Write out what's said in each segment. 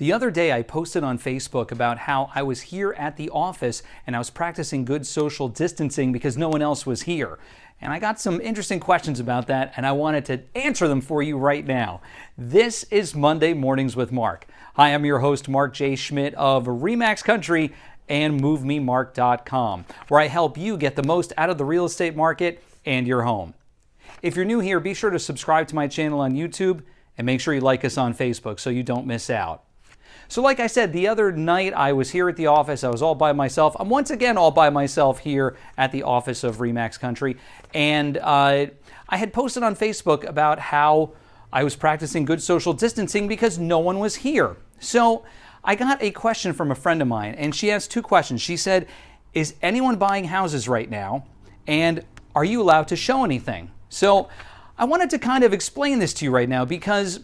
The other day I posted on Facebook about how I was here at the office and I was practicing good social distancing because no one else was here. And I got some interesting questions about that and I wanted to answer them for you right now. This is Monday Mornings with Mark. Hi, I'm your host Mark J. Schmidt of RE/MAX Country and MoveMeMark.com, where I help you get the most out of the real estate market and your home. If you're new here, be sure to subscribe to my channel on YouTube and make sure you like us on Facebook so you don't miss out. So like I said, the other night I was here at the office. I was all by myself. I'm once again all by myself here at the office of RE/MAX Country. And I had posted on Facebook about how I was practicing good social distancing because no one was here. So I got a question from a friend of mine, and she asked two questions. She said, is anyone buying houses right now? And are you allowed to show anything? So I wanted to kind of explain this to you right now because,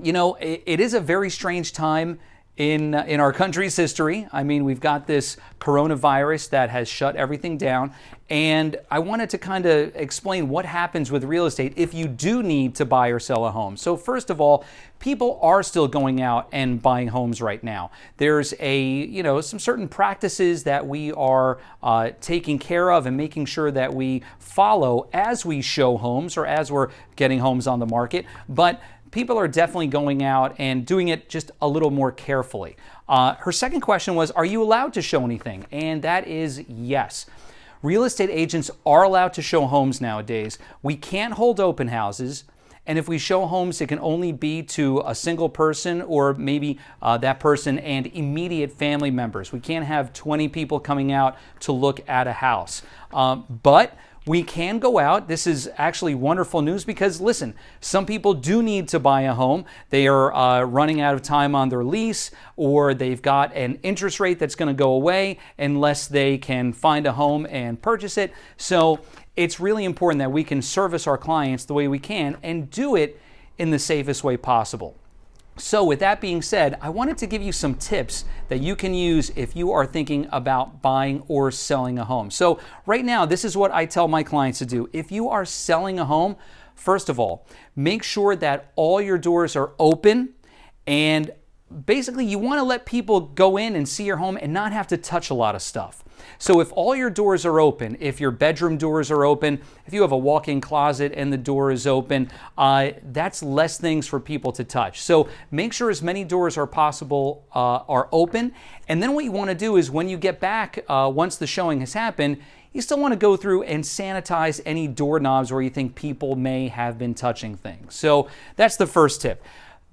you know, it is a very strange time in our country's history. I mean, we've got this coronavirus that has shut everything down, and I wanted to kind of explain what happens with real estate if you do need to buy or sell a home. So first of all, people are still going out and buying homes right now. There's some certain practices that we are taking care of and making sure that we follow as we show homes or as we're getting homes on the market. But people are definitely going out and doing it just a little more carefully. Her second question was, are you allowed to show anything? And that is yes. Real estate agents are allowed to show homes nowadays. We can't hold open houses. And if we show homes, it can only be to a single person or maybe that person and immediate family members. We can't have 20 people coming out to look at a house. But we can go out. This is actually wonderful news because, listen, some people do need to buy a home. They are running out of time on their lease, or they've got an interest rate that's going to go away unless they can find a home and purchase it. So it's really important that we can service our clients the way we can and do it in the safest way possible. So with that being said, I wanted to give you some tips that you can use if you are thinking about buying or selling a home. So right now, this is what I tell my clients to do. If you are selling a home, first of all, make sure that all your doors are open, and basically you want to let people go in and see your home and not have to touch a lot of stuff. So if all your doors are open, if your bedroom doors are open, if you have a walk-in closet and the door is open, that's less things for people to touch. So make sure as many doors as possible are open. And then what you want to do is when you get back, once the showing has happened, you still want to go through and sanitize any doorknobs where you think people may have been touching things. So that's the first tip.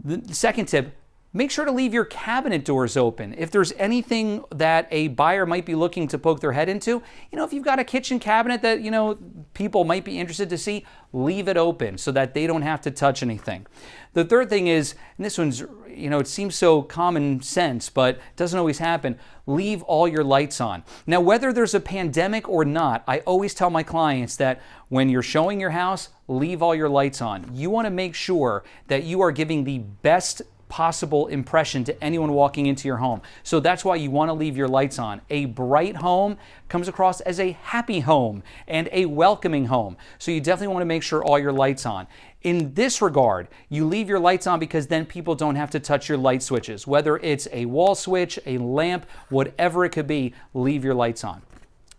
The second tip, make sure to leave your cabinet doors open. If there's anything that a buyer might be looking to poke their head into, if you've got a kitchen cabinet that, people might be interested to see, leave it open so that they don't have to touch anything. The third thing is, and this one's, it seems so common sense, but it doesn't always happen, leave all your lights on. Now, whether there's a pandemic or not, I always tell my clients that when you're showing your house, leave all your lights on. You want to make sure that you are giving the best possible impression to anyone walking into your home. So that's why you want to leave your lights on. A bright home comes across as a happy home and a welcoming home. So you definitely want to make sure all your lights on. In this regard, you leave your lights on because then people don't have to touch your light switches. Whether it's a wall switch, a lamp, whatever it could be, leave your lights on.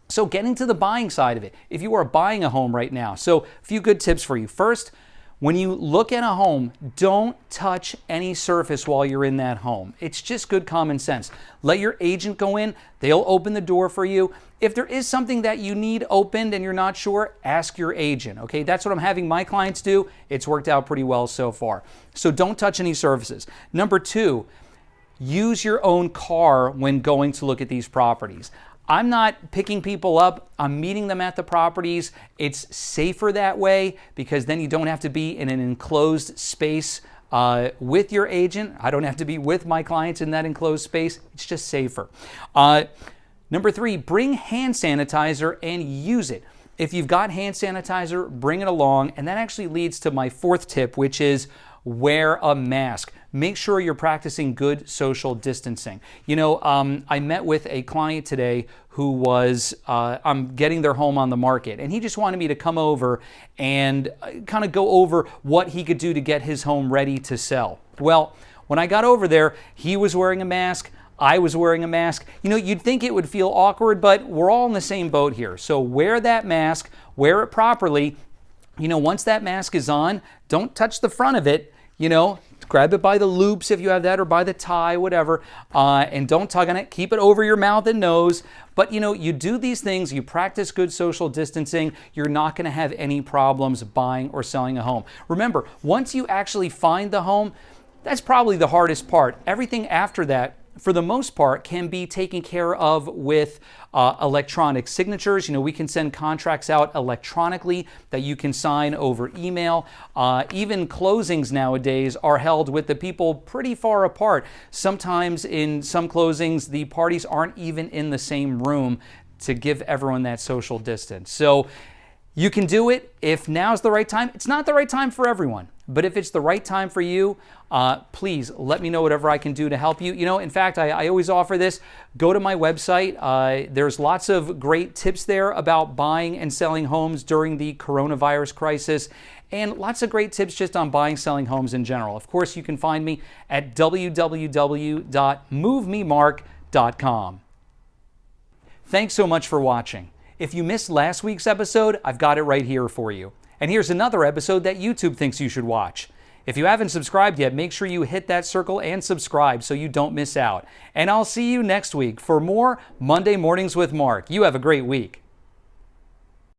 So getting to the buying side of it, if you are buying a home right now, so a few good tips for you. First, when you look at a home, don't touch any surface while you're in that home. It's just good common sense. Let your agent go in. They'll open the door for you. If there is something that you need opened and you're not sure, ask your agent, okay? That's what I'm having my clients do. It's worked out pretty well so far. So don't touch any surfaces. Number two, use your own car when going to look at these properties. I'm not picking people up. I'm meeting them at the properties. It's safer that way because then you don't have to be in an enclosed space with your agent. I don't have to be with my clients in that enclosed space. It's just safer. Number three, bring hand sanitizer and use it. If you've got hand sanitizer, bring it along. And that actually leads to my fourth tip, which is wear a mask. Make sure you're practicing good social distancing. I met with a client today who was, I'm getting their home on the market, and he just wanted me to come over and kind of go over what he could do to get his home ready to sell. Well, When I got over there, he was wearing a mask. I was wearing a mask. You know, you'd think it would feel awkward, but we're all in the same boat here. So wear that mask, wear it properly. You know, once that mask is on, don't touch the front of it. You know, grab it by the loops if you have that, or by the tie, whatever, and don't tug on it. Keep it over your mouth and nose. But you know, you do these things, you practice good social distancing, you're not going to have any problems buying or selling a home. Remember, once you actually find the home, that's probably the hardest part. Everything after that, for the most part, can be taken care of with electronic signatures. You know, we can send contracts out electronically that you can sign over email. Even closings nowadays are held with the people pretty far apart. Sometimes in some closings, the parties aren't even in the same room to give everyone that social distance. So you can do it if now's the right time. It's not the right time for everyone, but if it's the right time for you, please let me know whatever I can do to help you. You know, in fact, I always offer this. Go to my website. There's lots of great tips there about buying and selling homes during the coronavirus crisis, and lots of great tips just on buying, selling homes in general. Of course, you can find me at www.MoveMeMark.com. Thanks so much for watching. If you missed last week's episode, I've got it right here for you. And here's another episode that YouTube thinks you should watch. If you haven't subscribed yet, make sure you hit that circle and subscribe so you don't miss out. And I'll see you next week for more Monday Mornings with Mark. You have a great week.